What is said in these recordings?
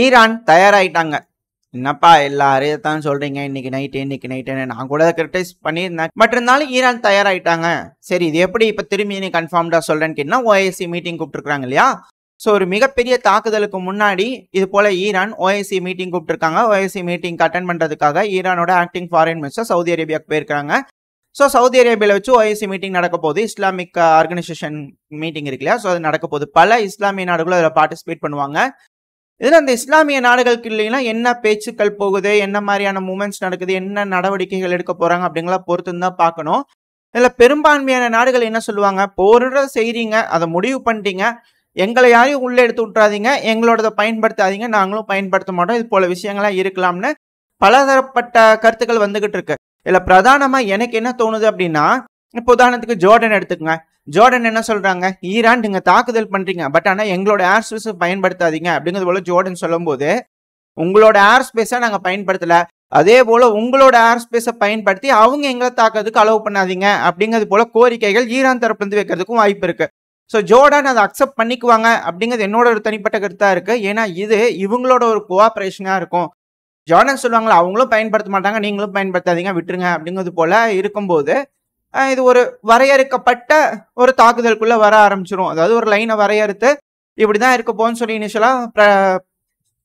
Iran தயாராயிட்டாங்க. என்னப்பா எல்லாரும் இதைத்தான் சொல்றீங்க, இன்னைக்கு நைட்டு நான் கூட கிரிட்டிசைஸ் பண்ணியிருந்தேன். பட் இருந்தாலும் ஈரான் தயாராயிட்டாங்க. சரி, இது எப்படி இப்ப திரும்பி நீ கன்ஃபார்ம்டா சொல்றேன்னு கேட்டா, OIC மீட்டிங் கூப்பிட்டுருக்காங்க இல்லையா? ஸோ ஒரு மிகப்பெரிய தாக்குதலுக்கு முன்னாடி இது போல ஈரான் OIC மீட்டிங் கூப்பிட்டுருக்காங்க. OIC மீட்டிங் அட்டென்ட் பண்றதுக்காக ஈரானோட ஆக்டிங் ஃபாரின் மினிஸ்டர் சவுதி அரேபியாவுக்கு போயிருக்காங்க. ஸோ சவுதி அரேபியாவில் வச்சு OIC மீட்டிங் நடக்க போகுது. இஸ்லாமிக் ஆர்கனைசேஷன் மீட்டிங் இருக்கு இல்லையா? ஸோ அது நடக்க போகுது. பல இஸ்லாமிய நாடுகளும் அதில் பார்ட்டிசிபேட் பண்ணுவாங்க. இதில் அந்த இஸ்லாமிய நாடுகளுக்கு இல்லைன்னா என்ன பேச்சுக்கள் போகுது, என்ன மாதிரியான மூமெண்ட்ஸ் நடக்குது, என்ன நடவடிக்கைகள் எடுக்க போறாங்க அப்படிங்களா பொறுத்து தான் பார்க்கணும். இதில் பெரும்பான்மையான நாடுகள் என்ன சொல்லுவாங்க, போர்ன்றதை செய்றீங்க, அதை முடிவு பண்ணிட்டீங்க, எங்களை யாரையும் உள்ளே எடுத்து விட்டுறாதீங்க, எங்களோட பயன்படுத்தாதீங்க, நாங்களும் பயன்படுத்த மாட்டோம், இது போல விஷயங்கள்லாம் இருக்கலாம்னு பலதரப்பட்ட கருத்துக்கள் வந்துகிட்டு இருக்கு. இதில் பிரதானமா எனக்கு என்ன தோணுது அப்படின்னா, இப்போ உதாரணத்துக்கு ஜோர்டன் எடுத்துக்கங்க. ஜோர்டன் என்ன சொல்றாங்க, ஈரான் நீங்க தாக்குதல் பண்றீங்க, பட் ஆனா எங்களோட ஏர் ஸ்பேஸை பயன்படுத்தாதீங்க அப்படிங்கிறது போல ஜோர்டன் சொல்லும் போது, உங்களோட ஏர் ஸ்பேஸை நாங்க பயன்படுத்தல, அதே போல உங்களோட ஏர் ஸ்பேஸை பயன்படுத்தி அவங்க எங்களை தாக்குறதுக்கு அலோவ் பண்ணாதீங்க அப்படிங்கிறது போல கோரிக்கைகள் ஈரான் தரப்புல இருந்து வைக்கிறதுக்கும் வாய்ப்பு இருக்கு. ஸோ ஜோர்டன் அதை அக்செப்ட் பண்ணிக்குவாங்க அப்படிங்கிறது என்னோட ஒரு தனிப்பட்ட கருத்தா இருக்கு. ஏன்னா இது இவங்களோட ஒரு கோஆபரேஷனா இருக்கும். ஜோர்டன் சொல்லுவாங்களா, அவங்களும் பயன்படுத்த மாட்டாங்க, நீங்களும் பயன்படுத்தாதீங்க, விட்டுருங்க அப்படிங்கிறது போல இருக்கும்போது, இது ஒரு வரையறுக்கப்பட்ட ஒரு தாக்குதலுக்குள்ள வர ஆரம்பிச்சிடும். அதாவது ஒரு லைனை வரையறுத்து இப்படிதான் இருக்க போன்னு சொல்லி இனிஷியலா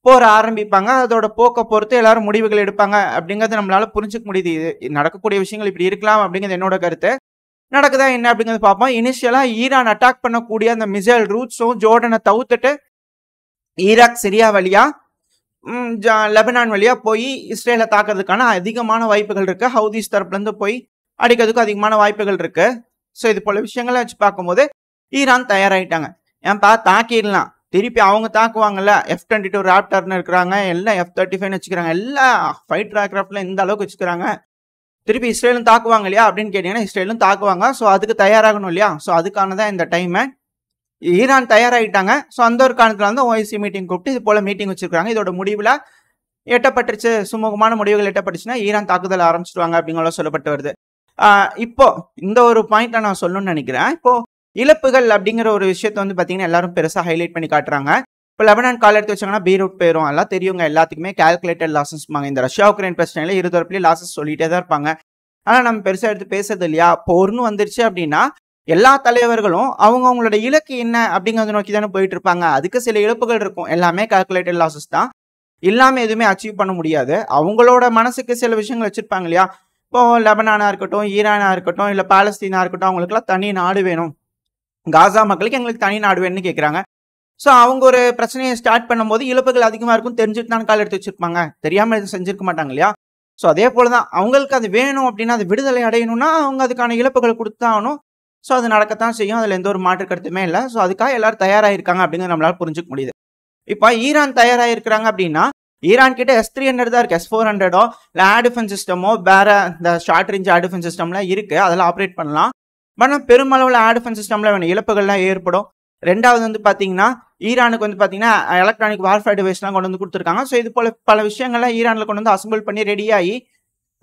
போற ஆரம்பிப்பாங்க. அதோட போக்க பொறுத்து எல்லாரும் முடிவுகள் எடுப்பாங்க அப்படிங்கறது நம்மளால புரிஞ்சுக்க முடியுது. இது நடக்கக்கூடிய விஷயங்கள் இப்படி இருக்கலாம் அப்படிங்கிறது என்னோட கருத்து. நடக்குதா என்ன அப்படிங்கிறது பார்ப்போம். இனிஷியலா ஈரான் அட்டாக் பண்ணக்கூடிய அந்த மிசைல் ரூட்ஸும் ஜோர்டனை தவிர்த்துட்டு ஈராக், சிரியா வழியா லெபனான் வழியா போய் இஸ்ரேலை தாக்குறதுக்கான அதிகமான வாய்ப்புகள் இருக்கு. ஹவுதீஸ் தரப்புல இருந்து போய் அடிக்கிறதுக்கு அதிகமான வாய்ப்புகள் இருக்கு. ஸோ இது போல விஷயங்களை வச்சு பார்க்கும்போது ஈரான் தயாராயிட்டாங்க. ஏன்பா தாக்கிடலாம், திருப்பி அவங்க தாக்குவாங்கல்ல, F-22 ராப்டர்னு இருக்கிறாங்க, எல்லாம் F-35 வச்சுக்கிறாங்க, எல்லா ஃபைட்டர் ஏர்கிராஃப்ட்ல இந்த அளவுக்கு வச்சுக்கிறாங்க, திருப்பி இஸ்ரேலும் தாக்குவாங்க இல்லையா அப்படின்னு கேட்டீங்கன்னா இஸ்ரேலும் தாக்குவாங்க. ஸோ அதுக்கு தயாராகணும் இல்லையா? ஸோ அதுக்கானதான் இந்த டைமை ஈரான் தயாராகிட்டாங்க. ஸோ அந்த ஒரு காரணத்துல வந்து OIC மீட்டிங் கூப்பிட்டு இது போல மீட்டிங் வச்சிருக்காங்க. இதோட முடிவில் எட்டப்பட்டுருச்சு, சுமூகமான முடிவுகள் எட்டப்பட்டுச்சுன்னா ஈரான் தாக்குதல் ஆரம்பிச்சிடுவாங்க அப்படிங்கிற சொல்லப்பட்டு வருது. இப்போ இந்த ஒரு பாயிண்ட்டை நான் சொல்லணும்னு நினைக்கிறேன். இப்போ இழப்புகள் அப்படிங்கிற ஒரு விஷயத்த வந்து பார்த்தீங்கன்னா எல்லாரும் பெருசாக ஹைலைட் பண்ணி காட்டுறாங்க. இப்போ லெபனான் கால் எடுத்து வச்சாங்கன்னா பீரூட் போயிடும், எல்லாம் தெரியுங்க, எல்லாத்துக்குமே கால்குலேட்டட் லாசஸ். இந்த ரஷ்யா உக்ரைன் பிரச்சனையில இருதரப்புலையும் லாசஸ் சொல்லிட்டே தான் இருப்பாங்க. ஆனால் நம்ம பெருசாக எடுத்து பேசுறது இல்லையா? போர்னு வந்துருச்சு அப்படின்னா எல்லா தலைவர்களும் அவங்களோட இலக்கு என்ன அப்படிங்கிறத நோக்கி தானே போயிட்டு இருப்பாங்க. அதுக்கு சில இழப்புகள் இருக்கும், எல்லாமே கால்குலேட்டட் லாசஸ் தான், இல்லாமல் எதுவுமே அச்சீவ் பண்ண முடியாது. அவங்களோட மனசுக்கு சில விஷயங்கள் வச்சிருப்பாங்க இல்லையா? இப்போ லெபனானா இருக்கட்டும், ஈரானா இருக்கட்டும், இல்லை பாலஸ்தீனா இருக்கட்டும், அவங்களுக்குலாம் தனி நாடு வேணும், காசா மக்களுக்கு எங்களுக்கு தனி நாடு வேணும்னு கேட்குறாங்க. ஸோ அவங்க ஒரு பிரச்சனையை ஸ்டார்ட் பண்ணும்போது இழப்புகள் அதிகமாக இருக்கும், தெரிஞ்சுட்டு தான் கால் எடுத்து வச்சிருப்பாங்க, தெரியாமல் எதுவும் செஞ்சிருக்க மாட்டாங்க இல்லையா? ஸோ அதே போல தான் அவங்களுக்கு அது வேணும் அப்படின்னா, அது விடுதலை அடையணும்னா அவங்க அதுக்கான இழப்புகளை கொடுத்துதான் ஆகணும். ஸோ அது நடக்கத்தான் செய்யும், அதில் எந்த ஒரு மாற்று கருத்துமே இல்லை. ஸோ அதுக்காக எல்லாரும் தயாராகிருக்காங்க அப்படிங்கிறது நம்மளால புரிஞ்சுக்க முடியுது. இப்போ ஈரான் தயாராகிருக்கிறாங்க அப்படின்னா ஈரான் கிட்ட S-300 தான் இருக்கு, S-400ஓ இல்லை ஏர் டிஃபென்ஸ் சிஸ்டமோ வேற இந்த ஷார்ட் ரேஞ்ச் ஏர் டிஃபென்ஸ் சிஸ்டம்லாம் இருக்கு, அதெல்லாம் ஆப்ரேட் பண்ணலாம். பட் பெருமளவில் ஏர் டிஃபென்ஸ் சிஸ்டம்ல வேணும், இழப்புகள்லாம் ஏற்படும். ரெண்டாவது வந்து பார்த்தீங்கன்னா ஈரானுக்கு வந்து பார்த்தீங்கன்னா எலக்ட்ரானிக் வார்ஃபேர் டிவைஸ்லாம் கொண்டு வந்து கொடுத்துருக்காங்க. ஸோ இது போல பல விஷயங்கள்லாம் ஈரானில் கொண்டு வந்து அசம்பிள் பண்ணி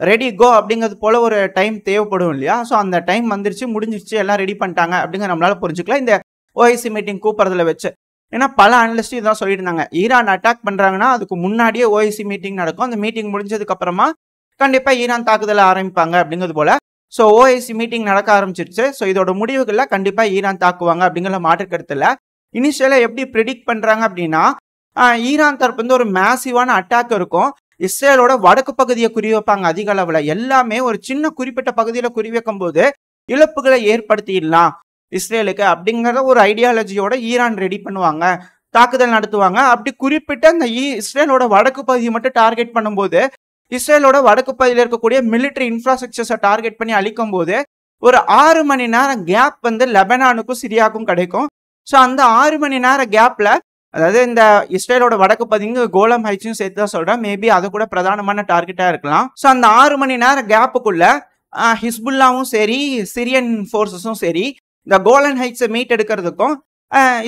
ரெடி கோ அப்படிங்கிறது போல ஒரு டைம் தேவைப்படும் இல்லையா? ஸோ அந்த டைம் வந்துருச்சு, முடிஞ்சிருச்சு, எல்லாம் ரெடி பண்ணிட்டாங்க அப்படிங்கிற நம்மளால புரிஞ்சுக்கலாம் இந்த OIC மீட்டிங் கூப்பிட்றதுல வச்சு. ஏன்னா பல அனலிஸ்ட் இதான் சொல்லிட்டு இருந்தாங்க, ஈரான் அட்டாக் பண்றாங்கன்னா அதுக்கு முன்னாடியே OIC மீட்டிங் நடக்கும், அந்த மீட்டிங் முடிஞ்சதுக்கு அப்புறமா கண்டிப்பா ஈரான் தாக்குதலை ஆரம்பிப்பாங்க அப்படிங்கிறது போல. ஸோ OIC மீட்டிங் நடக்க ஆரம்பிச்சிருச்சு. ஸோ இதோட முடிவுகள்ல கண்டிப்பா ஈரான் தாக்குவாங்க அப்படிங்கிற மாற்று கருத்துல. இனிஷியலா எப்படி ப்ரெடிக்ட் பண்றாங்க அப்படின்னா, ஈரான் தரப்பு வந்து ஒரு மேசிவான அட்டாக் இருக்கும், இஸ்ரேலோட வடக்கு பகுதியை குறி வைப்பாங்க அதிக அளவுல, எல்லாமே ஒரு சின்ன குறிப்பிட்ட பகுதியில குறி வைக்கும் போது இழப்புகளை ஏற்படுத்திடலாம் இஸ்ரேலுக்கு அப்படிங்கிற ஒரு ஐடியாலஜியோட ஈரான் ரெடி பண்ணுவாங்க, தாக்குதல் நடத்துவாங்க. அப்படி குறிப்பிட்ட அந்த இஸ்ரேலோட வடக்கு பகுதியை மட்டும் டார்கெட் பண்ணும்போது, இஸ்ரேலோட வடக்கு பகுதியில் இருக்கக்கூடிய மிலிட்டரி இன்ஃப்ராஸ்ட்ரக்சர்ஸை டார்கெட் பண்ணி அழிக்கும் போது ஒரு 6 மணி நேரம் கேப் வந்து லெபனானுக்கும் சிரியாவுக்கும் கிடைக்கும். ஸோ அந்த 6 மணி நேரம் கேப்ல, அதாவது இந்த இஸ்ரேலோட வடக்கு பகுதிங்க கோலம் ஹைட்ஸையும் சேர்த்து தான் சொல்றேன், மேபி அது கூட பிரதானமான டார்கெட்டா இருக்கலாம். ஸோ அந்த 6 மணி நேரம் கேப்புக்குள்ள ஹிஸ்புல்லாவும் சரி, சிரியன் ஃபோர்ஸஸும் சரி, இந்த கோலன் ஹைட்ஸை மீட் எடுக்கிறதுக்கும்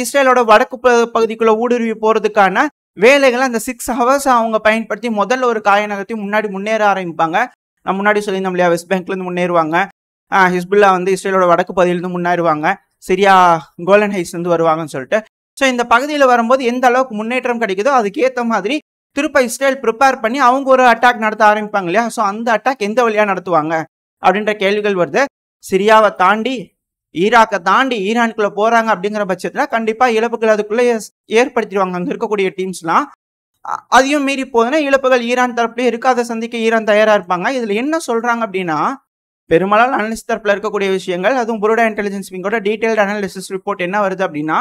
இஸ்ரேலோட வடக்கு பகுதிக்குள்ள ஊடுருவி போறதுக்கான வேலைகளை அந்த 6 ஹவர்ஸ் அவங்க பயன்படுத்தி முதல்ல ஒரு காய நகர்த்தி முன்னேற ஆரம்பிப்பாங்க. நான் முன்னாடி சொல்லியிருந்தோம் இல்லையா, வெஸ்ட் பேங்க்ல இருந்து முன்னேறுவாங்க, ஹிஸ்புல்லா வந்து இஸ்ரேலோட வடக்கு பகுதியிலிருந்து முன்னேறுவாங்க, சிரியா கோலன் ஹைட்ஸ் இருந்து வருவாங்கன்னு சொல்லிட்டு. ஸோ இந்த பகுதியில் வரும்போது எந்த அளவுக்கு முன்னேற்றம் கிடைக்குதோ அதுக்கேற்ற மாதிரி திருப்ப இஸ்ரேல் ப்ரிப்பேர் பண்ணி அவங்க ஒரு அட்டாக் நடத்த ஆரம்பிப்பாங்க இல்லையா? ஸோ அந்த அட்டாக் எந்த வழியா நடத்துவாங்க அப்படின்ற கேள்விகள் வருது. சிரியாவை தாண்டி ஈராக்கை தாண்டி ஈரானுக்குள்ள போறாங்க அப்படிங்கிற பட்சத்தில் கண்டிப்பா இழப்புகள் அதுக்குள்ள ஏற்படுத்திடுவாங்க அங்க இருக்கக்கூடிய டீம்ஸ்லாம். அதையும் மீறி போதுன்னா இழப்புகள் ஈரான் தரப்புலயே இருக்கு. அதை சந்திக்க ஈரான் தயாரா இருப்பாங்க. இதுல என்ன சொல்றாங்க அப்படின்னா, பெரும்பாலும் அனலிஸ்ட் தரப்புல இருக்கக்கூடிய விஷயங்கள், அதுவும் புரூடா இன்டெலிஜென்ஸ் விங்கோட டீடைல்டு அனாலிசிஸ் ரிப்போர்ட் என்ன வருது அப்படின்னா,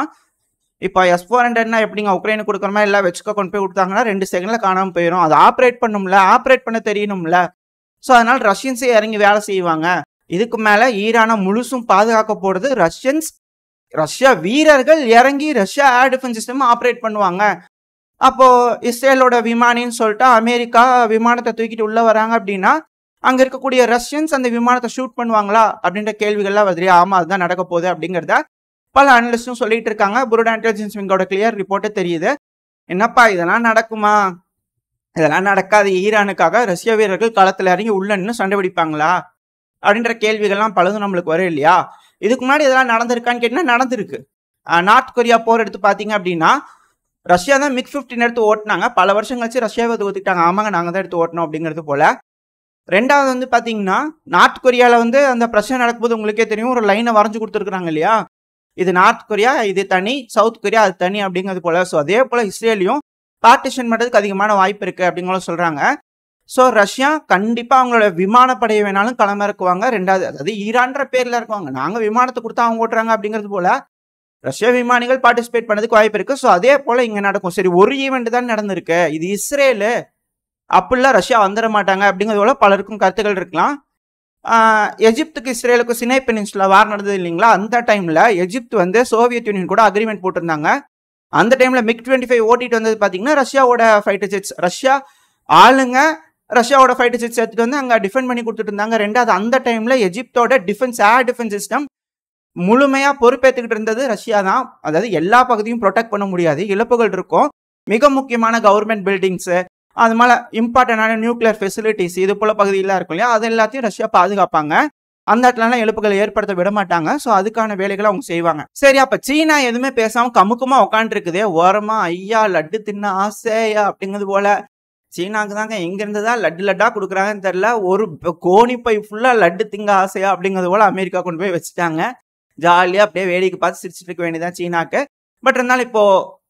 இப்போ S-400 எப்படிங்க உக்ரைனுக்கு கொடுக்குறமா எல்லாம் வச்சுக்க கொண்டு போய் கொடுத்தாங்கன்னா 2 செகண்ட்ல காணாம போயிடும். அதை ஆப்ரேட் பண்ண தெரியணும்ல. ஸோ அதனால ரஷ்யன்ஸே இறங்கி வேலை செய்வாங்க. இதுக்கு மேல ஈரானை முழுசும் பாதுகாக்க போறது ரஷ்யா வீரர்கள் இறங்கி Russia air defence system operate பண்ணுவாங்க. அப்போ இஸ்ரேலோட விமானின்னு சொல்லிட்டு அமெரிக்கா விமானத்தை தூக்கிட்டு உள்ள வராங்க அப்படின்னா அங்க இருக்கக்கூடிய ரஷ்யன்ஸ் அந்த விமானத்தை ஷூட் பண்ணுவாங்களா அப்படின்ற கேள்விகள்லாம் வருது. ஆமா, அதுதான் நடக்க போகுது அப்படிங்கிறத பல அனலிஸ்டும் சொல்லிட்டு இருக்காங்க. புரூடா இன்டெலிஜென்ஸ் விங்கோட கிளியர் ரிப்போர்ட்டே தெரியுது. என்னப்பா இதெல்லாம் நடக்குமா? இதெல்லாம் நடக்காது. ஈரானுக்காக ரஷ்ய வீரர்கள் களத்துல இறங்கி உள்ள நின்று சண்டை பிடிப்பாங்களா அப்படின்ற கேள்விகள்லாம் பலதும் நம்மளுக்கு வரும் இல்லையா? இதுக்கு முன்னாடி இதெல்லாம் நடந்திருக்கான்னு கேட்டீங்கன்னா நடந்திருக்கு. நார்த் கொரியா போர் எடுத்து பார்த்தீங்க அப்படின்னா ரஷ்யா தான் MiG-15 எடுத்து ஓட்டினாங்க. பல வருஷம் கழிச்சு ரஷ்யாவை ஒத்துக்கிட்டாங்க. ஆமாங்க, நாங்கள் தான் எடுத்து ஓட்டணும் அப்படிங்கிறது போல. ரெண்டாவது வந்து பார்த்தீங்கன்னா நார்த் கொரியாவில் அந்த பிரச்சனை நடக்கும்போது உங்களுக்கே தெரியும், ஒரு லைனை வரைஞ்சு கொடுத்துருக்குறாங்க இல்லையா? இது நார்த் கொரியா, இது தனி, சவுத் கொரியா அது தனி அப்படிங்கிறது போல. ஸோ அதே போல இஸ்ரேலையும் பார்ட்டிஷன் பண்ணுறதுக்கு அதிகமான வாய்ப்பு இருக்கு அப்படிங்கிற சொல்றாங்க. ஸோ ரஷ்யா கண்டிப்பா அவங்களோட விமானப்படையை வேணாலும் களமிறக்குவாங்க. ரெண்டாவது, அதாவது ஈரான்ற பேர்ல இருக்குவாங்க, நாங்க விமானத்தை கொடுத்தா அவங்க ஓட்டுறாங்க அப்படிங்கிறது போல ரஷ்ய விமானிகள் பார்ட்டிசிபேட் பண்ணதுக்கு வாய்ப்பு இருக்கு. ஸோ அதே போல இங்க நடக்கும். சரி, ஒரு ஈவெண்ட் தான் நடந்திருக்கு, இது இஸ்ரேலு, அப்படிலாம் ரஷ்யா வந்துட மாட்டாங்க அப்படிங்கிறது போல பலருக்கும் கருத்துக்கள் இருக்கலாம். எஜிப்துக்கு இஸ்ரேலுக்கு சினை பெனின்சுலா வார் நடந்தது இல்லைங்களா? அந்த டைம்ல எஜிப்து சோவியத் யூனியன் கூட அக்ரிமெண்ட் போட்டிருந்தாங்க. அந்த டைம்ல MiG-25 ஓட்டிட்டு வந்தது பாத்தீங்கன்னா ரஷ்யாவோட ஃபைட்டர் ஜெட்ஸ். ரஷ்யா ஆளுங்க ரஷ்யாவோட ஃபைட்டர் ஜெட்ஸ் எடுத்துட்டு அங்க டிஃபெண்ட் பண்ணி கொடுத்துட்டு இருந்தாங்க. ரெண்டாவது, அந்த டைம்ல எஜிப்தோட ஏர் டிஃபென்ஸ் சிஸ்டம் முழுமையா பொறுப்பேற்றுக்கிட்டு இருந்தது ரஷ்யா தான். அதாவது எல்லா பகுதியும் ப்ரொடெக்ட் பண்ண முடியாது, இழப்புகள் இருக்கும். மிக முக்கியமான கவர்மெண்ட் பில்டிங்ஸ், அது மேல இம்பார்ட்டன்டான நியூக்ளியர் ஃபெசிலிட்டிஸ், இது போல பகுதியெல்லாம் இருக்கும் இல்லையா? அது எல்லாத்தையும் ரஷ்யா பாதுகாப்பாங்க. அந்த இடத்துலலாம் இழப்புகளை ஏற்படுத்த விட மாட்டாங்க. ஸோ அதுக்கான வேலைகளை அவங்க செய்வாங்க. சரி, அப்ப சீனா எதுவுமே பேசாம கமுக்கமா உட்காந்துருக்குதே ஓரமா, ஐயா லட்டு தின்ன ஆசையா அப்படிங்கிறது போல. சீனாக்கு தாங்க எங்க இருந்துதான் லட்டா கொடுக்குறாங்கன்னு தெரியல, ஒரு கோணி பை ஃபுல்லா லட்டு திங்க ஆசையா அப்படிங்கிறது போல அமெரிக்கா கொண்டு போய் வச்சுட்டாங்க. ஜாலியா அப்படியே வேடிக்கை பார்த்து சிரிச்சுட்டு இருக்க வேண்டியதான் சீனாக்கு. பட் இருந்தாலும் இப்போ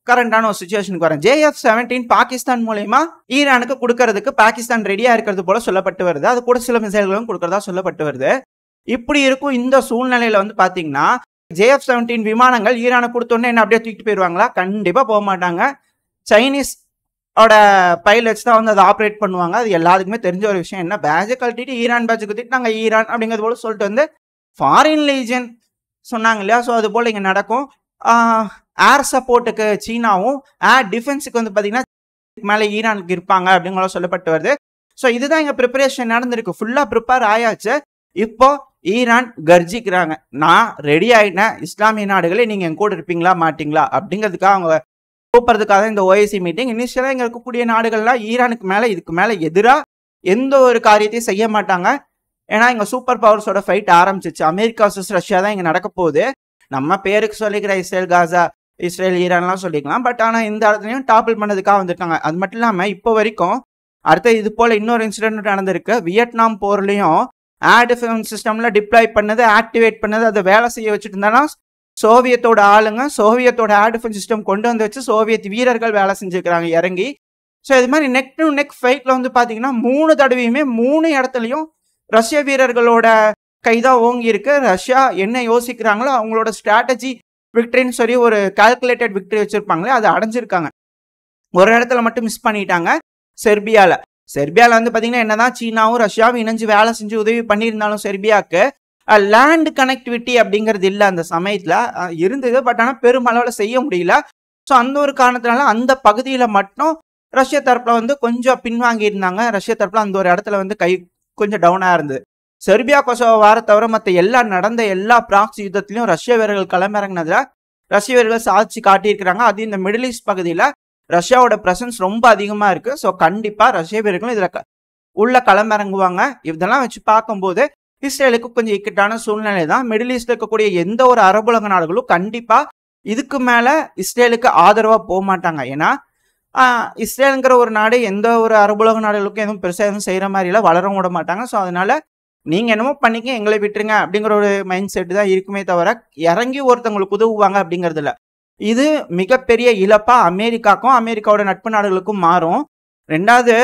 கரண்டான ஒரு சுச்சுவேஷனுக்கு வரேன். JF-17 பாகிஸ்தான் மூலமா ஈரானுக்கு கொடுக்கறதுக்கு பாகிஸ்தான் ரெடியா இருக்கிறது போல சொல்லப்பட்டு வருது. அது கூட சில மிசைல்களும் கொடுக்கறதா சொல்லப்பட்டு வருது. இப்படி இருக்கும் இந்த சூழ்நிலையில பாத்தீங்கன்னா JF-17 விமானங்கள் ஈரானுக்கு கொடுத்தோன்னே என்ன அப்படியே தூக்கிட்டு போயிடுவாங்களா? கண்டிப்பா போக மாட்டாங்க. சைனீஸ் பைலட்ஸ் தான் அதை ஆப்ரேட் பண்ணுவாங்க. அது எல்லாத்துக்குமே தெரிஞ்ச ஒரு விஷயம். என்ன பேட்சை கழட்டிட்டு ஈரான் பேட்சை குத்திட்டு நாங்கள் ஈரான் அப்படிங்கிறது போல சொல்லிட்டு ஃபாரின் லீஜன் சொன்னாங்க இல்லையா? ஸோ அது போல் இங்கே நடக்கும். ஏர் சப்போர்ட்டுக்கு சீனாவும் ஏர் டிஃபென்ஸுக்கு பார்த்தீங்கன்னா மேலே ஈரானுக்கு இருப்பாங்க அப்படிங்கிற சொல்லப்பட்டு வருது. ஸோ இதுதான் இங்கே ப்ரிப்பரேஷன் நடந்திருக்கு. ஃபுல்லாக ப்ரிப்பேர் ஆயாச்சு. இப்போ ஈரான் கர்ஜிக்கிறாங்க, நான் ரெடி ஆகிட்டேன், இஸ்லாமிய நாடுகளே நீங்கள் என் கூட இருப்பீங்களா மாட்டீங்களா அப்படிங்கிறதுக்காக அவங்க கூப்பிட்றதுக்காக இந்த OIC மீட்டிங். இனிஷியலாக இங்கே இருக்கக்கூடிய நாடுகள்லாம் ஈரானுக்கு மேலே இதுக்கு மேலே எதிராக எந்த ஒரு காரியத்தையும் செய்ய மாட்டாங்க. ஏன்னா இங்கே சூப்பர் பவர்ஸோட ஃபைட் ஆரம்பிச்சிச்சு. அமெரிக்கா வர்சஸ் ரஷ்யா தான் இங்கே நடக்க போகுது. நம்ம பேருக்கு சொல்லிக்கிற இஸ்ரேல் காசா, இஸ்ரேல் ஈரான்லாம் சொல்லிக்கலாம். பட் ஆனால் இந்த இடத்துலையும் டாப்பிள் பண்ணதுக்காக வந்திருக்காங்க. அது மட்டும் இல்லாமல் இப்போ வரைக்கும் அடுத்த இது போல் இன்னொரு இன்சிடென்ட் நடந்திருக்கு. வியட்நாம் போர்லையும் ஏர் டிஃபென்ஸ் சிஸ்டம்ல டிப்ளாய் பண்ணது, ஆக்டிவேட் பண்ணது, அதை வேலை செய்ய வச்சுட்டு இருந்தானா சோவியத்தோட ஆளுங்க சோவியத்தோட ஏர் டிஃபென்ஸ் சிஸ்டம் கொண்டு வந்து வச்சு சோவியத் வீரர்கள் வேலை செஞ்சுக்கிறாங்க இறங்கி. ஸோ இது மாதிரி நெக் டு நெக் ஃபைட்ல பார்த்தீங்கன்னா 3 தடவையுமே 3 இடத்துலையும் ரஷ்ய வீரர்களோட கைதான் ஓங்கி இருக்கு. ரஷ்யா என்ன யோசிக்கிறாங்களோ அவங்களோட ஸ்ட்ராட்டஜி விக்டரின்னு சொல்லி ஒரு கால்குலேட்டட் விக்டரி வச்சிருப்பாங்களே, அதை அடைஞ்சிருக்காங்க. ஒரு இடத்துல மட்டும் மிஸ் பண்ணிட்டாங்க, செர்பியால. பார்த்தீங்கன்னா என்னதான் சீனாவும் ரஷ்யாவும் இணைஞ்சு வேலை செஞ்சு உதவி பண்ணியிருந்தாலும் செர்பியாவுக்கு லேண்ட் கனெக்டிவிட்டி அப்படிங்கிறது இல்லை அந்த சமயத்தில் இருந்தது. பட் ஆனால் பெருமளவில் செய்ய முடியல. ஸோ அந்த ஒரு காரணத்தினால அந்த பகுதியில் மட்டும் ரஷ்ய தரப்பில் கொஞ்சம் பின்வாங்கி இருந்தாங்க. ரஷ்ய தரப்பில் அந்த ஒரு இடத்துல கை கொஞ்சம் டவுனாக இருந்தது. செர்பியா கொசோவோ வார தவிர மற்ற நடந்த எல்லா ப்ராக்ஸி யுத்தத்திலையும் ரஷ்ய வீரர்கள் களமிறங்கினதுல ரஷ்ய வீரர்கள் சாதிச்சு காட்டியிருக்கிறாங்க. அது இந்த மிடில் ஈஸ்ட் பகுதியில் ரஷ்யாவோட பிரசன்ஸ் ரொம்ப அதிகமாக இருக்கு. ஸோ கண்டிப்பாக ரஷ்ய வீரர்களும் இதில் உள்ள களமிறங்குவாங்க. இதெல்லாம் வச்சு பார்க்கும்போது இஸ்ரேலுக்கு கொஞ்சம் இக்கட்டான சூழ்நிலை தான். மிடில் ஈஸ்ட்ல இருக்கக்கூடிய எந்த ஒரு அரபுலக நாடுகளும் கண்டிப்பாக இதுக்கு மேல இஸ்ரேலுக்கு ஆதரவா போக மாட்டாங்க. ஏன்னா இஸ்ரேலுங்கிற ஒரு நாடு எந்த ஒரு அரபுலக நாடுகளுக்கும் எதுவும் பெருசா எதுவும் செய்யற மாதிரி இல்லை, வளரவும் விட மாட்டாங்க. ஸோ அதனால நீங்க என்னமோ பண்ணிக்க, எங்களை விட்டுருங்க அப்படிங்கிற ஒரு மைண்ட் செட் தான் இருக்குமே தவிர இறங்கி ஒருத்தவங்களுக்கு உதவுவாங்க அப்படிங்கிறது இல்லை. இது மிகப்பெரிய இழப்பா அமெரிக்காக்கும் அமெரிக்காவோட நட்பு நாடுகளுக்கும் மாறும். ரெண்டாவது,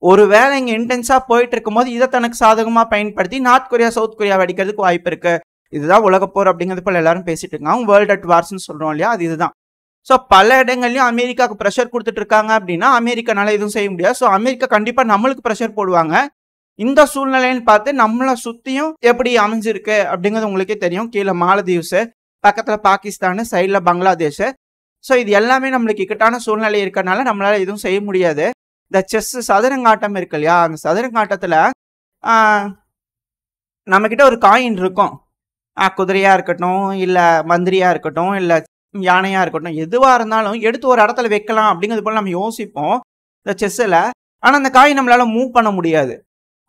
ஒரு வேலை இங்க இன்டென்ஸா போயிட்டு இருக்கும் போது இதை தனக்கு சாதகமா பயன்படுத்தி நார்த் கொரியா சவுத் கொரியா அடிக்கிறதுக்கு வாய்ப்பு இருக்கு. இதுதான் உலக போர் அப்படிங்கிறது போல எல்லாரும் பேசிட்டு இருக்காங்க. வேர்ல்ட் அட் வார்ஸ்ன்னு சொல்றோம் இல்லையா, அது இதுதான். ஸோ பல இடங்கள்லயும் அமெரிக்காவுக்கு ப்ரெஷர் கொடுத்துட்டு இருக்காங்க அப்படின்னா அமெரிக்கானால எதுவும் செய்ய முடியாது. ஸோ அமெரிக்கா கண்டிப்பா நம்மளுக்கு ப்ரெஷர் போடுவாங்க. இந்த சூழ்நிலைன்னு பார்த்து நம்மளை சுத்தியும் எப்படி அமைஞ்சிருக்கு அப்படிங்கிறது உங்களுக்கே தெரியும். கீழே மாலதீவ்ஸ், பக்கத்துல பாகிஸ்தான், சைட்ல பங்களாதேஷ். ஸோ இது எல்லாமே நம்மளுக்கு இக்கட்டான சூழ்நிலை இருக்கறனால நம்மளால எதுவும் செய்ய முடியாது. இந்த செஸ் சதுரங்காட்டம் இருக்கு இல்லையா, அந்த சதுரங்காட்டத்துல நம்ம கிட்ட ஒரு காயின் இருக்கும். குதிரையா இருக்கட்டும், இல்ல மந்திரியா இருக்கட்டும், இல்ல யானையா இருக்கட்டும், எதுவா இருந்தாலும் எடுத்து ஒரு இடத்துல வைக்கலாம் அப்படிங்கிறது போல நம்ம யோசிப்போம் இந்த செஸ்ஸில். ஆனா அந்த காயின் நம்மளால மூவ் பண்ண முடியாது.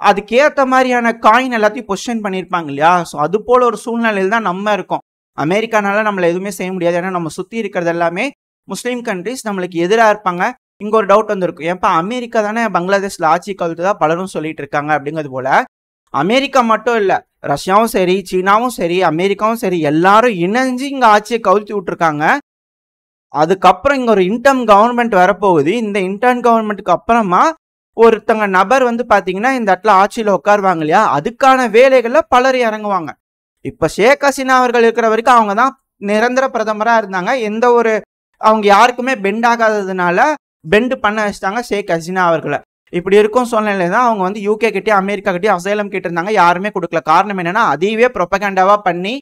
அதுக்கேற்ற மாதிரியான காயின் எல்லாத்தையும் பொசிஷன் பண்ணியிருப்பாங்க இல்லையா. ஸோ அது போல ஒரு சூழ்நிலையில் தான் நம்ம இருக்கோம். அமெரிக்கானால நம்மள எதுவுமே செய்ய முடியாது. ஏன்னா நம்ம சுத்தி இருக்கிறது எல்லாமே முஸ்லீம் கண்ட்ரிஸ், நம்மளுக்கு எதிராக இருப்பாங்க. இங்க ஒரு டவுட் வந்துருக்கும், ஏன்ப்பா அமெரிக்கா தானே பங்களாதேஷ்ல ஆட்சி கவிழ்த்துதான் பலரும் சொல்லிட்டு இருக்காங்க அப்படிங்கிறது போல. அமெரிக்கா மட்டும் இல்ல, ரஷ்யாவும் சரி, சீனாவும் சரி, அமெரிக்காவும் சரி, எல்லாரும் இணைஞ்சு இங்க ஆட்சியை கவிழ்த்தி விட்டுருக்காங்க. அதுக்கப்புறம் இங்க ஒரு இன்டர்ம் கவர்மெண்ட் வரப்போகுது. இந்த இன்டர்ம் கவர்மெண்ட்டுக்கு அப்புறமா ஒருத்தங்க நபர் பாத்தீங்கன்னா இந்த இடத்துல ஆட்சியில உட்காருவாங்க இல்லையா, அதுக்கான வேலைகள்ல பலர் இறங்குவாங்க. இப்ப ஷேக் ஹசீனா அவர்கள் இருக்கிற வரைக்கும் அவங்க தான் நிரந்தர பிரதமரா இருந்தாங்க. எந்த ஒரு அவங்க யாருக்குமே பெண்ட் ஆகாததுனால பெண்ட் பண்ண வச்சிட்டாங்க ஷேக் ஹசீனா அவர்களை. இப்படி இருக்கும் சூழ்நிலை தான் அவங்க யூகே கிட்டே அமெரிக்கா கிட்டே அசைலம் கேட்டு இருந்தாங்க, யாருமே கொடுக்கல. காரணம் என்னன்னா அதையவே ப்ரொபகண்டாவா பண்ணி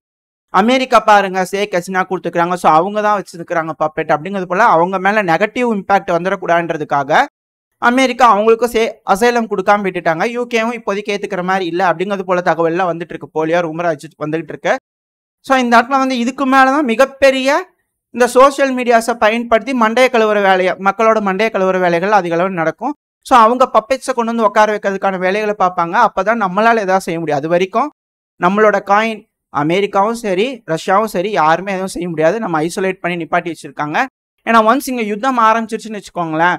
அமெரிக்கா பாருங்க ஷேக் ஹசீனா கொடுத்துக்கிறாங்க, ஸோ அவங்க தான் வச்சிருக்கிறாங்க பப்பெட் அப்படிங்கிறது போல அவங்க மேல நெகட்டிவ் இம்பாக்ட் வந்துடக்கூடாதுன்றதுக்காக அமெரிக்கா அவங்களுக்கும் அசைலம் கொடுக்காம விட்டுட்டாங்க. யூகேவும் இப்போதைக்கு ஏத்துக்கிற மாதிரி இல்லை அப்படிங்கிறது போல தகவல்லாம் வந்துட்டு இருக்கு, போலியா ரூமரா வந்துகிட்டு இருக்கு. ஸோ இந்த இடத்துல இதுக்கு மேலதான் மிகப்பெரிய இந்த சோசியல் மீடியாஸை பயன்படுத்தி மண்டைய கழுவுற வேலையை, மக்களோட மண்டைய கழுவுற வேலைகள் அதிக அளவு நடக்கும். ஸோ அவங்க பப்பெட்ஸை கொண்டு உட்கார வைக்கிறதுக்கான வேலைகளை பார்ப்பாங்க. அப்பதான் நம்மளால எதாவது செய்ய முடியும். அது வரைக்கும் நம்மளோட காயின் அமெரிக்காவும் சரி ரஷ்யாவும் சரி யாருமே எதுவும் செய்ய முடியாது. நம்ம ஐசோலேட் பண்ணி நிப்பாட்டி வச்சிருக்காங்க. ஏன்னா ஒன்ஸ் இங்க யுத்தம் ஆரம்பிச்சிருச்சுன்னு வச்சுக்கோங்களேன்,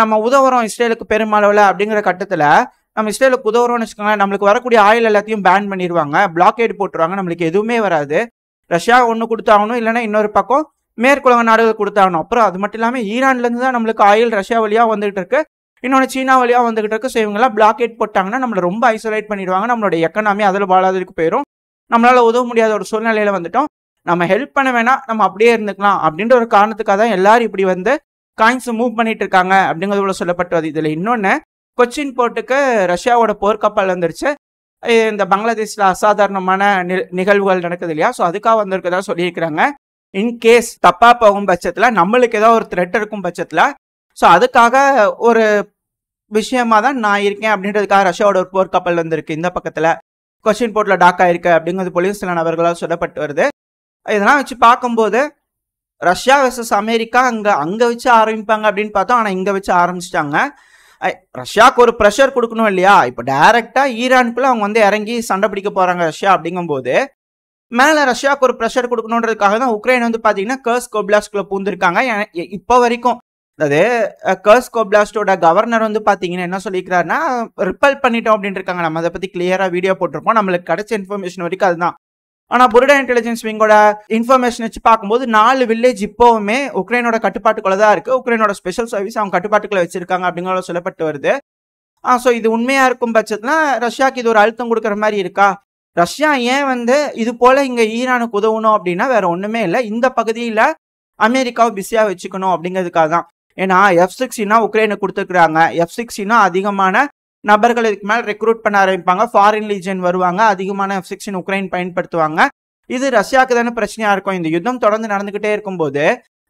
நம்ம உதவுறோம் இஸ்ரேலுக்கு பெருமளவில் அப்படிங்கிற கட்டத்தில் நம்ம இஸ்ரேலுக்கு உதவுறோம்னு வச்சுக்கோங்களேன், நம்மளுக்கு வரக்கூடிய ஆயில் எல்லாத்தையும் பேன் பண்ணிடுவாங்க, பிளாக்கேட் போட்டுருவாங்க, நம்மளுக்கு எதுவுமே வராது. ரஷ்யா ஒன்று கொடுத்தாகணும், இல்லைன்னா இன்னொரு பக்கம் மேற்குலக நாடுகள் கொடுத்தாகணும். அப்புறம் அது மட்டும் இல்லாமல் ஈரான்லேருந்து தான் நம்மளுக்கு ஆயில் ரஷ்யா வழியாக வந்துகிட்டு இருக்கு, இன்னொன்று சீனா வழியாக வந்துகிட்டு இருக்கு. ஸோ இவங்கெல்லாம் பிளாக்கேட் போட்டாங்கன்னா நம்மளை ரொம்ப ஐசோலேட் பண்ணிடுவாங்க, நம்மளோட எக்கனாமி அதில் வாழாததுக்கு போயிடும், நம்மளால உதவ முடியாத ஒரு சூழ்நிலையில வந்துட்டோம். நம்ம ஹெல்ப் பண்ண வேணாம், நம்ம அப்படியே இருந்துக்கலாம் அப்படின்ற ஒரு காரணத்துக்காக தான் எல்லாரும் இப்படி காயின்ஸ் மூவ் பண்ணிட்டு இருக்காங்க அப்படிங்கிறது போல சொல்லப்பட்டு வருது. இதுல இன்னொன்னு, கொச்சின் போர்ட்டுக்கு ரஷ்யாவோட போர்க்கப்பல் வந்துருச்சு. இந்த பங்களாதேஷ்ல அசாதாரணமான நிகழ்வுகள் நடக்குது இல்லையா, ஸோ அதுக்காக வந்திருக்கதா சொல்லியிருக்கிறாங்க. இன்கேஸ் தப்பா போகும் பட்சத்துல நம்மளுக்கு ஏதாவது ஒரு த்ரெட் இருக்கும் பட்சத்துல, ஸோ அதுக்காக ஒரு விஷயமா தான் நான் இருக்கேன் அப்படின்றதுக்காக ரஷ்யாவோட ஒரு போர்க்கப்பல் வந்திருக்கு. இந்த பக்கத்துல கொச்சின் போர்ட்ல டாக் ஆயிருக்கு அப்படிங்கிறது போலயும் சில நபர்களால் சொல்லப்பட்டு வருது. இதெல்லாம் வச்சு பார்க்கும்போது ரஷ்யா வெர்சஸ் அமெரிக்கா அங்க வச்சு ஆரம்பிப்பாங்க அப்படின்னு பார்த்தோம். ஆனா இங்க வச்சு ஆரம்பிச்சிட்டாங்க. ரஷ்யாவுக்கு ஒரு ப்ரெஷர் கொடுக்கணும் இல்லையா, இப்போ டைரக்டா ஈரானுக்குள்ள அவங்க இறங்கி சண்டை பிடிக்க போறாங்க ரஷ்யா அப்படிங்கும்போது மேல ரஷ்யாவுக்கு ஒரு ப்ரெஷர் கொடுக்கணுன்றதுக்காக தான் உக்ரைன் பாத்தீங்கன்னா கர்ஸ்க் ஒப்லாஸ்ட்குள்ள பூந்திருக்காங்க. இப்போ வரைக்கும் அதாவது கர்ஸ்க் ஒப்லாஸ்டோட கவர்னர் பாத்தீங்கன்னா என்ன சொல்லிக்கிறாருன்னா, ரிப்பல் பண்ணிட்டோம் அப்படின்னு இருக்காங்க. நம்ம அதை பத்தி கிளியரா வீடியோ போட்டிருப்போம். நம்மளுக்கு கிடைச்ச இன்ஃபர்மேஷன் வரைக்கும் அதுதான். ஆனா புருடா இன்டெலிஜென்ஸ் விங்கோட இன்ஃபர்மேஷன் வச்சு பார்க்கும்போது 4 வில்லேஜ் இப்போவுமே உக்ரைனோட கட்டுப்பாட்டுக்குள்ள தான் இருக்கு. உக்ரைனோட ஸ்பெஷல் சர்வீஸ் அவங்க கட்டுப்பாட்டுக்குள்ள வச்சிருக்காங்க அப்படிங்கிற சொல்லப்பட்டு வருது. ஸோ இது உண்மையா இருக்கும் பட்சத்துல ரஷ்யாவுக்கு இது ஒரு அழுத்தம் கொடுக்குற மாதிரி இருக்கா? ரஷ்யா ஏன் இது போல இங்க ஈரானுக்கு உதவணும் அப்படின்னா வேற ஒண்ணுமே இல்லை, இந்த பகுதியில அமெரிக்காவை பிஸியா வச்சுக்கணும் அப்படிங்கிறதுக்காக தான். ஏன்னா F-16 உக்ரைனுக்கு கொடுத்துருக்காங்க. F-16 அதிகமான நபர்கள் இதுக்கு மேல ரெக்ரூட் பண்ண ஆரம்பிப்பாங்க, ஃபாரின் லீஜன் வருவாங்க, அதிகமான F-16 உக்ரைன் பயன்படுத்துவாங்க. இது ரஷ்யாவுக்கு தானே பிரச்சனையா இருக்கும். இந்த யுத்தம் தொடர்ந்து நடந்துகிட்டே இருக்கும்போது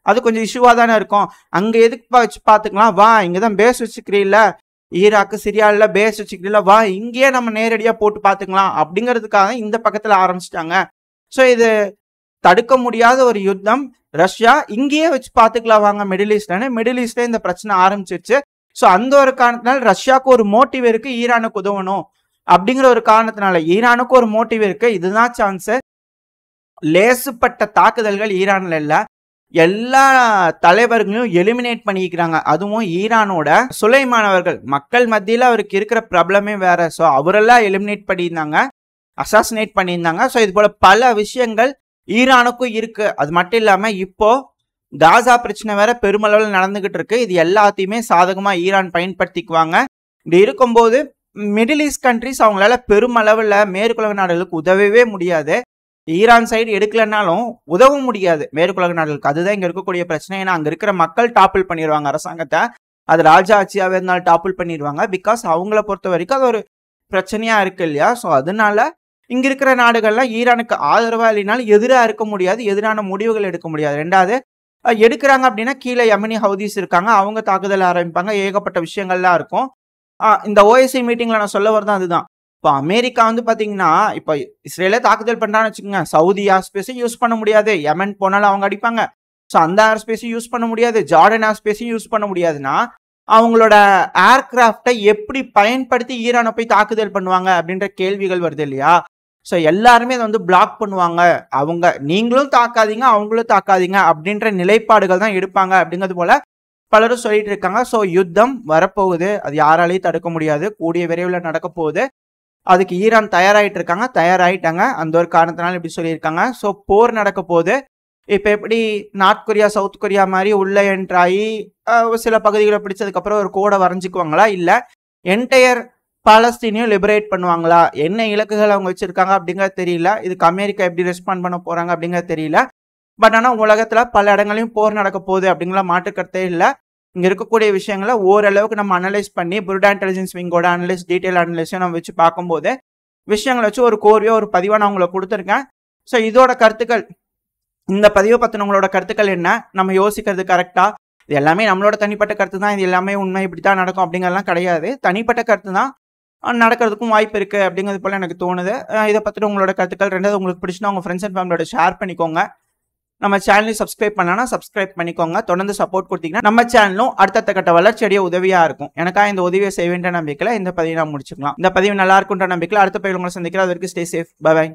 அது கொஞ்சம் இஷ்யூவா தானே இருக்கும். அங்க எதுக்கு வச்சு பாத்துக்கலாம், வா இங்கதான் பேஸ் வச்சுக்கிறீல்ல, ஈராக்கு சிரியால பேஸ் வச்சுக்கிறீல்ல, வா இங்கேயே நம்ம நேரடியா போட்டு பாத்துக்கலாம் அப்படிங்கிறதுக்காக இந்த பக்கத்துல ஆரம்பிச்சிட்டாங்க. ஸோ இது தடுக்க முடியாத ஒரு யுத்தம். ரஷ்யா இங்கேயே வச்சு பாத்துக்கலாம் வாங்க மிடில் ஈஸ்ட்ல இந்த பிரச்சனை ஆரம்பிச்சிருச்சு. ஸோ அந்த ஒரு காரணத்தினால ரஷ்யாவுக்கு ஒரு மோட்டிவ் இருக்கு ஈரானுக்கு உதவணும் அப்படிங்கிற ஒரு காரணத்தினால ஈரானுக்கு ஒரு மோட்டிவ் இருக்கு. இதுதான் சான்ஸ். லேசுப்பட்ட தாக்குதல்கள் ஈரான்ல இல்ல, எல்லா தலைவர்களையும் எலிமினேட் பண்ணிக்கிறாங்க. அதுவும் ஈரானோட சுலைமான் அவர்கள் மக்கள் மத்தியில அவருக்கு இருக்கிற ப்ராப்ளமே வேற. ஸோ அவரெல்லாம் எலிமினேட் பண்ணியிருந்தாங்க, அசாசினேட் பண்ணியிருந்தாங்க. ஸோ இது போல பல விஷயங்கள் ஈரானுக்கும் இருக்கு. அது மட்டும் இல்லாம இப்போ காசா பிரச்சனை வேற பெருமளவில் நடந்துகிட்டு இருக்கு. இது எல்லாத்தையுமே சாதகமா ஈரான் பயன்படுத்திக்குவாங்க. இப்படி இருக்கும்போது மிடில் ஈஸ்ட் கண்ட்ரிஸ் அவங்களால பெருமளவில் மேற்குலக நாடுகளுக்கு உதவவே முடியாது. ஈரான் சைடு எடுக்கலனாலும் உதவ முடியாது மேற்குலக நாடுகளுக்கு. அதுதான் இங்க இருக்கக்கூடிய பிரச்சனை. ஏன்னா அங்க இருக்கிற மக்கள் டாப்பிள் பண்ணிடுவாங்க அரசாங்கத்தை. அது ராஜா ஆட்சியாவே இருந்தாலும் டாப்பிள் பண்ணிடுவாங்க. பிகாஸ் அவங்கள பொறுத்த வரைக்கும் அது ஒரு பிரச்சனையா இருக்கு இல்லையா. ஸோ அதனால இங்க இருக்கிற நாடுகள்லாம் ஈரானுக்கு ஆதரவா இல்லைனாலும் எதிராக இருக்க முடியாது, எதிரான முடிவுகள் எடுக்க முடியாது. ரெண்டாவது எடுக்கிறாங்க அப்படின்னா கீழே யமனி ஹவுதிஸ் இருக்காங்க, அவங்க தாக்குதல் ஆரம்பிப்பாங்க, ஏகப்பட்ட விஷயங்கள்லாம் இருக்கும். இந்த ஓஎஸ்சி மீட்டிங்ல நான் சொல்ல வரதான் அதுதான். இப்போ அமெரிக்கா வந்து பாத்தீங்கன்னா இப்போ இஸ்ரேலே தாக்குதல் பண்றான்னு வச்சுக்கோங்க, சவுதி ஏர் ஸ்பேஸை யூஸ் பண்ண முடியாது, யமன் போனாலும் அவங்க அடிப்பாங்க. ஸோ அந்த ஏர் ஸ்பேஸையும் யூஸ் பண்ண முடியாது, ஜார்டன் ஏர் ஸ்பேஸையும் யூஸ் பண்ண முடியாதுன்னா அவங்களோட ஏர்கிராஃப்டை எப்படி பயன்படுத்தி ஈரானை போய் தாக்குதல் பண்ணுவாங்க அப்படின்ற கேள்விகள் வருது இல்லையா. ஸோ எல்லாருமே அதை வந்து பிளாக் பண்ணுவாங்க. அவங்க நீங்களும் தாக்காதீங்க அவங்களும் தாக்காதீங்க அப்படின்ற நிலைப்பாடுகள் தான் எடுப்பாங்க அப்படிங்கிறது போல பலரும் சொல்லிட்டு இருக்காங்க. ஸோ யுத்தம் வரப்போகுது, அது யாராலையும் தடுக்க முடியாது, கூடிய விரைவில் நடக்க போகுது. அதுக்கு ஈரான் தயாராயிட்டாங்க. அந்த ஒரு காரணத்தினால இப்படி சொல்லியிருக்காங்க. ஸோ போர் நடக்க போகுது. இப்போ எப்படி நார்த் கொரியா சவுத் கொரியா மாதிரி உள்ள என்ட்ராகி சில பகுதிகளை பிடிச்சதுக்கப்புறம் ஒரு கோடை வரைஞ்சிக்குவாங்களா, இல்லை என்டையர் பாலஸ்தீனையும் லிபரேட் பண்ணுவாங்களா, என்ன இலக்குகள் அவங்க வச்சிருக்காங்க அப்படிங்கிறது தெரியல. இதுக்கு அமெரிக்கா எப்படி ரெஸ்பாண்ட் பண்ண போறாங்க அப்படிங்கிறது தெரியல. பட் ஆனால் உலகத்துல பல இடங்களையும் போர் நடக்க போகுது அப்படிங்கிற மாற்றுக்கருத்தே இல்லை. இங்க இருக்கக்கூடிய விஷயங்களை ஓரளவுக்கு நம்ம அனலைஸ் பண்ணி புருடா இன்டெலிஜென்ஸ் விங்கோட அனலைஸ் டீட்டெயில் அனலைஸையும் நம்ம வச்சு பார்க்கும்போது விஷயங்களை வச்சு ஒரு கோர்வையோ ஒரு பதிவாக நான் உங்களுக்கு கொடுத்துருக்கேன். ஸோ இதோட கருத்துக்கள், இந்த பதிவை பற்றின உங்களோட கருத்துக்கள் என்ன, நம்ம யோசிக்கிறது கரெக்டா, இது எல்லாமே நம்மளோட தனிப்பட்ட கருத்து தான், இது எல்லாமே உண்மை இப்படி தான் நடக்கும் அப்படிங்கிறதுலாம் கிடையாது, தனிப்பட்ட கருத்து தான், நடக்கிறதுக்கும் வாய்ப்பு இருக்கு அப்படிங்கிறது போல எனக்கு தோணுது. இதை பற்றின உங்களோட கருத்துக்கள். ரெண்டாவது உங்களுக்கு பிடிச்சினா உங்கள் ஃப்ரெண்ட்ஸ் அண்ட் ஃபேமிலியோட ஷேர் பண்ணிக்கோங்க. நம்ம சேனலையும் சப்ஸ்கிரைப் பண்ணனா சப்ஸ்கிரைப் பண்ணிக்கோங்க. தொடர்ந்து சப்போர்ட் கொடுத்தீங்கன்னா நம்ம சேனலும் அடுத்த கட்ட வளர்ச்சியடைய உதவியா இருக்கும். எனக்காக இந்த உதவியை செய்ய வேண்டிய நம்பிக்கையில் இந்த பதிவை நான் முடிச்சுக்கலாம். இந்த பதிவு நல்லா இருக்குன்ற நம்பிக்கையில் அடுத்த பதிவு உங்களை சந்திக்கிறேன். அது வரைக்கும் ஸ்டே சேஃப். பை.